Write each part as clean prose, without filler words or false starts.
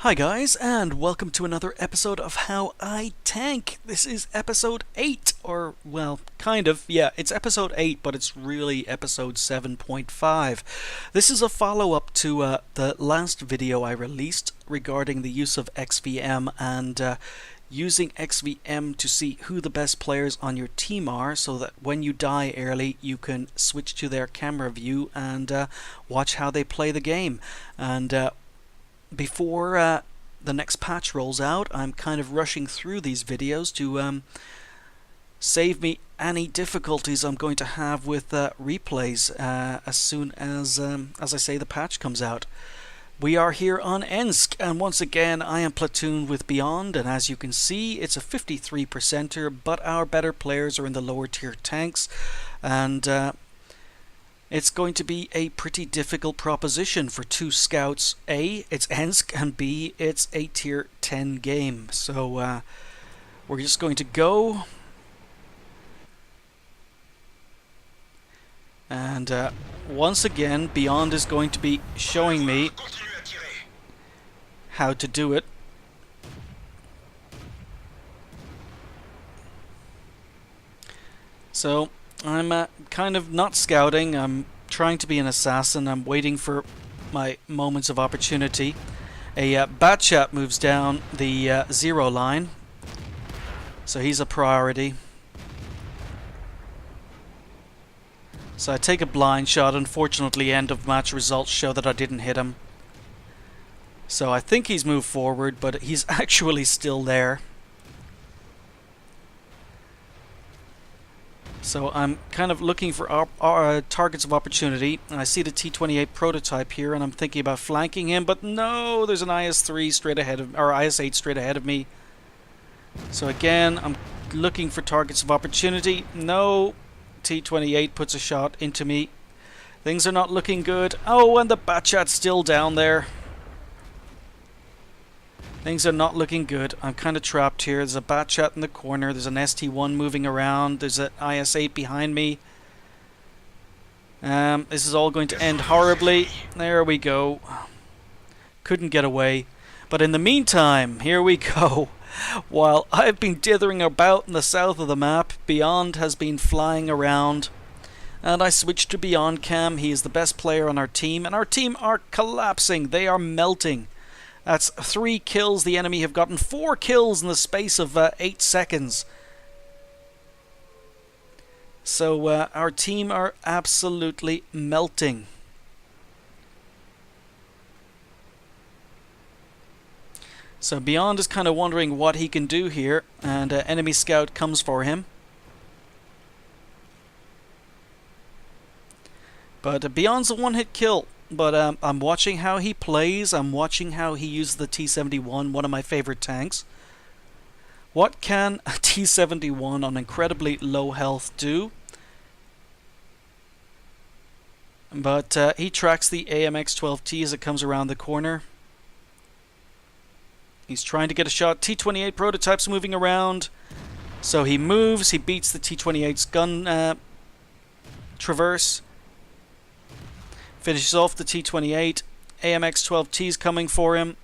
Hi guys, and welcome to another episode of How I Tank. This is episode 8, or well, kind of, yeah, it's episode 8, but it's really episode 7.5. This is a follow-up to the last video I released regarding the use of XVM and using XVM to see who the best players on your team are, so that when you die early you can switch to their camera view and watch how they play the game. And before the next patch rolls out, I'm kind of rushing through these videos to save me any difficulties I'm going to have with replays as soon as I say, the patch comes out. We are here on Ensk, and once again I am platooned with Beyond, and as you can see it's a 53%er, but our better players are in the lower tier tanks, and it's going to be a pretty difficult proposition for two scouts. A, it's Ensk, and B, it's a tier 10 game. So we're just going to go. And once again, Beyond is going to be showing me how to do it. So I'm kind of not scouting, I'm trying to be an assassin, I'm waiting for my moments of opportunity. A Batchat moves down the 0 line, so he's a priority. So I take a blind shot. Unfortunately, end of match results show that I didn't hit him. So I think he's moved forward, but he's actually still there. So I'm kind of looking for targets of opportunity. I see the T-28 prototype here, and I'm thinking about flanking him, but no, there's an IS-3 straight ahead of, or IS-8 straight ahead of me. So again, I'm looking for targets of opportunity. No, T-28 puts a shot into me. Things are not looking good. Oh, and the Batchat's still down there. Things are not looking good. I'm kind of trapped here. There's a Batchat in the corner. There's an ST-1 moving around. There's an IS-8 behind me. This is all going to end horribly. There we go. Couldn't get away. But in the meantime, here we go. While I've been dithering about in the south of the map, Beyond has been flying around. And I switched to Beyond Cam. He is the best player on our team. And our team are collapsing. They are melting. That's 3 kills. The enemy have gotten 4 kills in the space of 8 seconds. So our team are absolutely melting. So Beyond is kind of wondering what he can do here, and enemy scout comes for him. But Beyond's a one-hit kill. But I'm watching how he plays. I'm watching how he uses the T-71, one of my favorite tanks. What can a T-71 on incredibly low health do? But he tracks the AMX-12T as it comes around the corner. He's trying to get a shot. T-28 prototype's moving around. So he moves. He beats the T-28's gun traverse. Finishes off the T-28. AMX-12T's coming for him.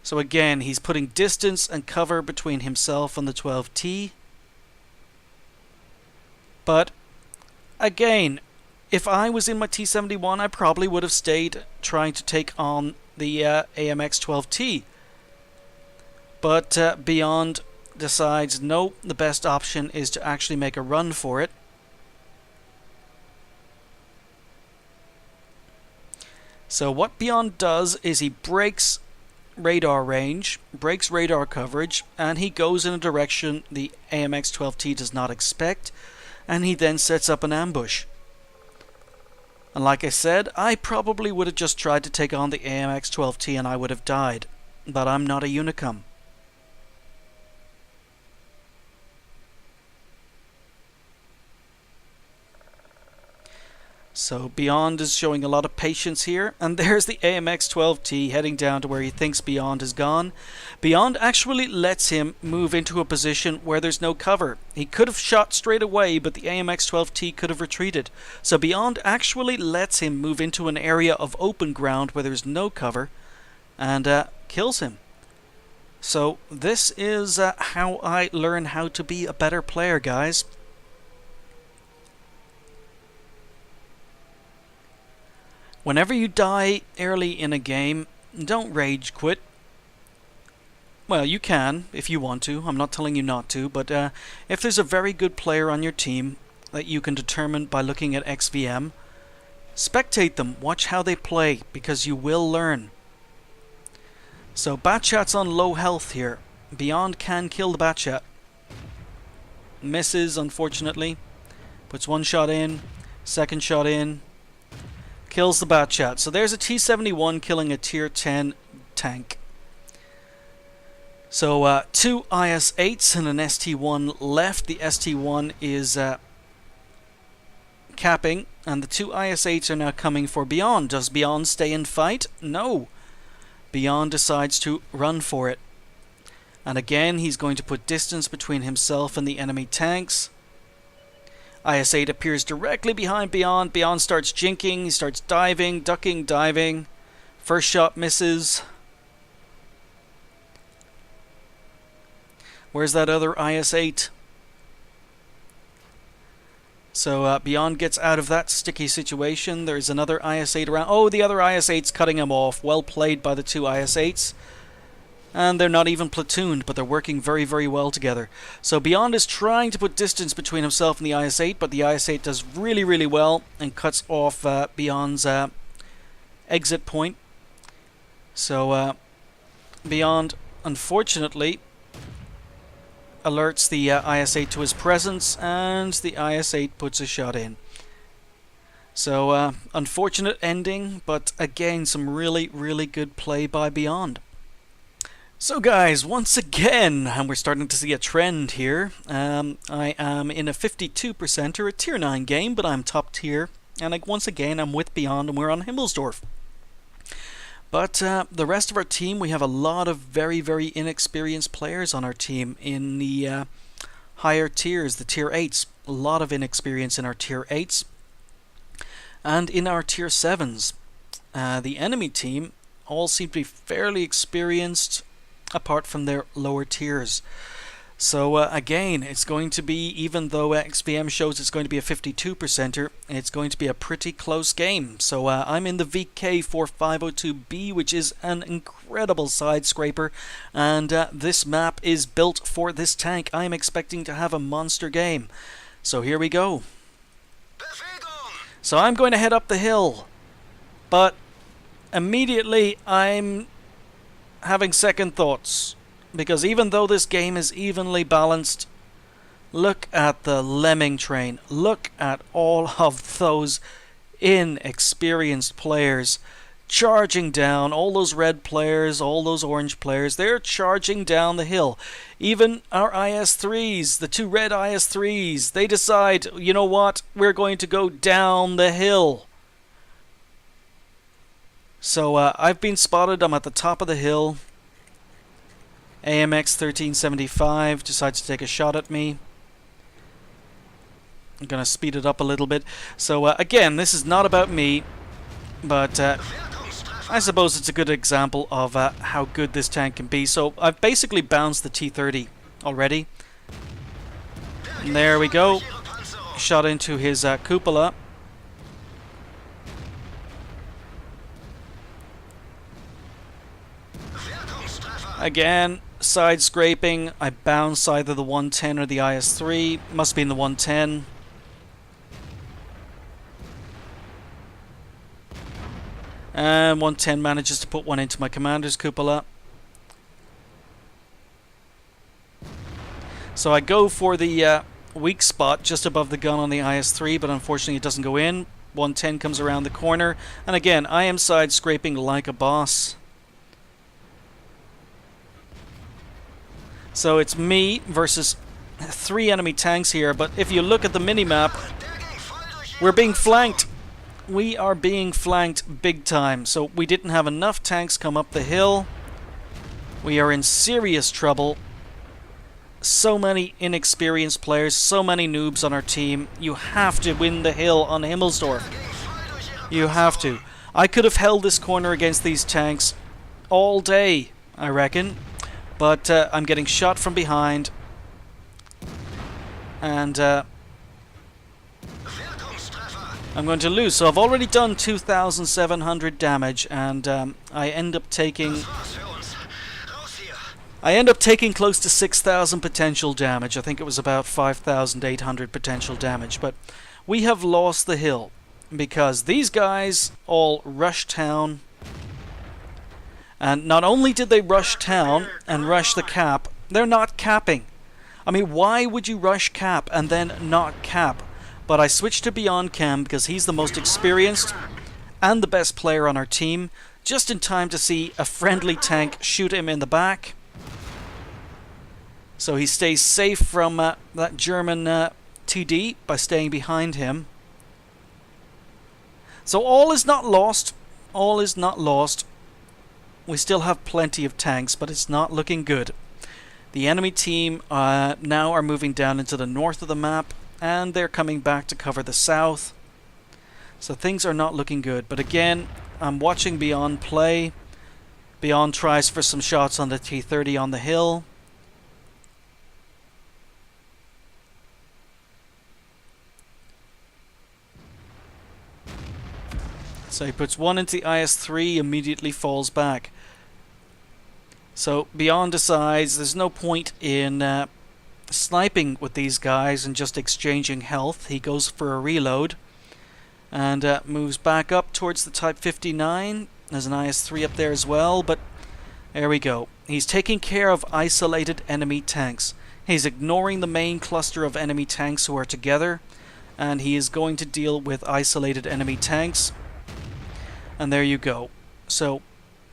So again, he's putting distance and cover between himself and the 12T. But again, if I was in my T-71, I probably would have stayed trying to take on the AMX-12T. But Beyond decides, no, the best option is to actually make a run for it. So what Beyond does is he breaks radar range, breaks radar coverage, and he goes in a direction the AMX-12T does not expect, and he then sets up an ambush. And like I said, I probably would have just tried to take on the AMX-12T and I would have died, but I'm not a Unicum. So Beyond is showing a lot of patience here, and there's the AMX-12T heading down to where he thinks Beyond is gone. Beyond actually lets him move into a position where there's no cover. He could have shot straight away, but the AMX-12T could have retreated. So Beyond actually lets him move into an area of open ground where there's no cover, and kills him. So this is how I learn how to be a better player, guys. Whenever you die early in a game, don't rage quit. Well, you can if you want to. I'm not telling you not to, but if there's a very good player on your team that you can determine by looking at XVM, spectate them, watch how they play, because you will learn. So Batchat's on low health here. Beyond can kill the Batchat. Misses, unfortunately. Puts one shot in, second shot in. Kills the Batchat. So there's a T-71 killing a tier 10 tank. So 2 IS-8s and an ST-1 left. The ST-1 is capping, and the 2 IS-8s are now coming for Beyond. Does Beyond stay and fight? No. Beyond decides to run for it. And again, he's going to put distance between himself and the enemy tanks. IS-8 appears directly behind Beyond. Beyond starts jinking. He starts diving, ducking, diving. First shot misses. Where's that other IS-8? So Beyond gets out of that sticky situation. There's another IS-8 around. Oh, the other IS-8's cutting him off. Well played by the 2 IS-8s. And they're not even platooned, but they're working very, very well together. So Beyond is trying to put distance between himself and the IS-8, but the IS-8 does really, really well and cuts off Beyond's exit point. So Beyond, unfortunately, alerts the IS-8 to his presence, and the IS-8 puts a shot in. So unfortunate ending, but again, some really, really good play by Beyond. So guys, once again, and we're starting to see a trend here, I am in a 52%er, a tier 9 game, but I'm top tier, and once again I'm with Beyond and we're on Himmelsdorf. But the rest of our team, we have a lot of very, very inexperienced players on our team in the higher tiers, the tier 8s. A lot of inexperience in our tier 8s. And in our tier 7s, the enemy team all seem to be fairly experienced, apart from their lower tiers. So again, it's going to be, even though XVM shows it's going to be a 52%er, it's going to be a pretty close game. So I'm in the VK4502B, which is an incredible side scraper, and this map is built for this tank. I'm expecting to have a monster game. So here we go. So I'm going to head up the hill, but immediately I'm having second thoughts, because even though this game is evenly balanced, look at the lemming train. Look at all of those inexperienced players charging down. All those red players, all those orange players, they're charging down the hill. Even our IS-3s, the 2 red IS-3s, they decide, you know what, we're going to go down the hill. So I've been spotted. I'm at the top of the hill. AMX 1375 decides to take a shot at me. I'm going to speed it up a little bit. So again, this is not about me, but I suppose it's a good example of how good this tank can be. So I've basically bounced the T-30 already. And there we go. Shot into his cupola. Again, side scraping. I bounced either the 110 or the IS-3. Must be in the 110. And 110 manages to put one into my commander's cupola. So I go for the weak spot just above the gun on the IS-3, but unfortunately it doesn't go in. 110 comes around the corner. And again, I am side scraping like a boss. So it's me versus 3 enemy tanks here, but if you look at the minimap, we're being flanked. we are being flanked big time. So we didn't have enough tanks come up the hill. We are in serious trouble. So many inexperienced players, so many noobs on our team. You have to win the hill on Himmelsdorf. You have to. I could have held this corner against these tanks all day, I reckon. But I'm getting shot from behind. And I'm going to lose. So I've already done 2,700 damage, and I end up taking close to 6,000 potential damage. I think it was about 5,800 potential damage. But we have lost the hill because these guys all rushed town. And not only did they rush town and rush the cap, they're not capping. I mean, why would you rush cap and then not cap? But I switched to Beyond Cam because he's the most experienced and the best player on our team, just in time to see a friendly tank shoot him in the back. So he stays safe from that German TD by staying behind him. So all is not lost. All is not lost. We still have plenty of tanks, but it's not looking good. The enemy team now are moving down into the north of the map, and they're coming back to cover the south. So things are not looking good. But again, I'm watching Beyond play. Beyond tries for some shots on the T-30 on the hill. So he puts one into the IS-3, immediately falls back. So Beyond decides there's no point in sniping with these guys and just exchanging health. He goes for a reload and moves back up towards the Type 59. There's an IS-3 up there as well, but there we go. He's taking care of isolated enemy tanks. He's ignoring the main cluster of enemy tanks who are together, and he is going to deal with isolated enemy tanks. And there you go. So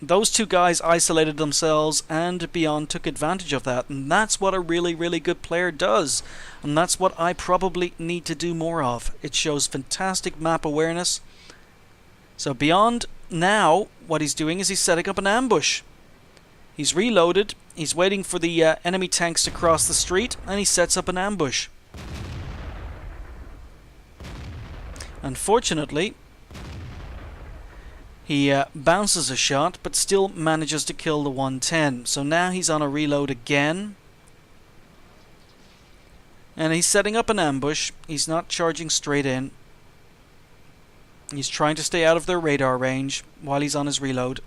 those two guys isolated themselves, and Beyond took advantage of that. And that's what a really, really good player does. And that's what I probably need to do more of. It shows fantastic map awareness. So Beyond, now, what he's doing is he's setting up an ambush. He's reloaded. He's waiting for the enemy tanks to cross the street, and he sets up an ambush. Unfortunately, he bounces a shot, but still manages to kill the 110. So now he's on a reload again. And he's setting up an ambush. He's not charging straight in. He's trying to stay out of their radar range while he's on his reload.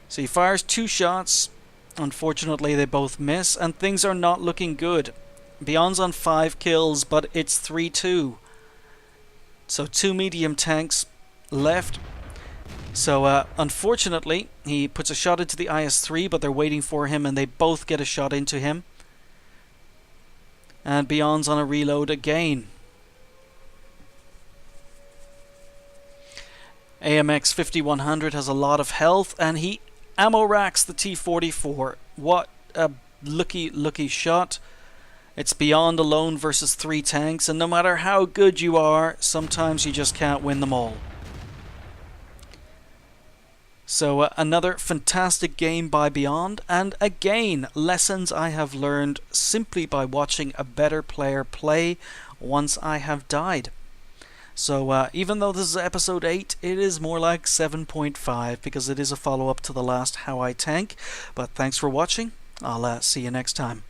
So he fires 2 shots. Unfortunately, they both miss, and things are not looking good. Beyond's on 5 kills, but it's 3-2. So 2 medium tanks left. So unfortunately, he puts a shot into the IS-3, but they're waiting for him, and they both get a shot into him. And Beyond's on a reload again. AMX 5100 has a lot of health, and he ammo racks the T-44. What a lucky shot. It's Beyond alone versus 3 tanks, and no matter how good you are, sometimes you just can't win them all. So another fantastic game by Beyond, and again, lessons I have learned simply by watching a better player play once I have died. So even though this is episode 8, it is more like 7.5 because it is a follow-up to the last How I Tank. But thanks for watching. I'll see you next time.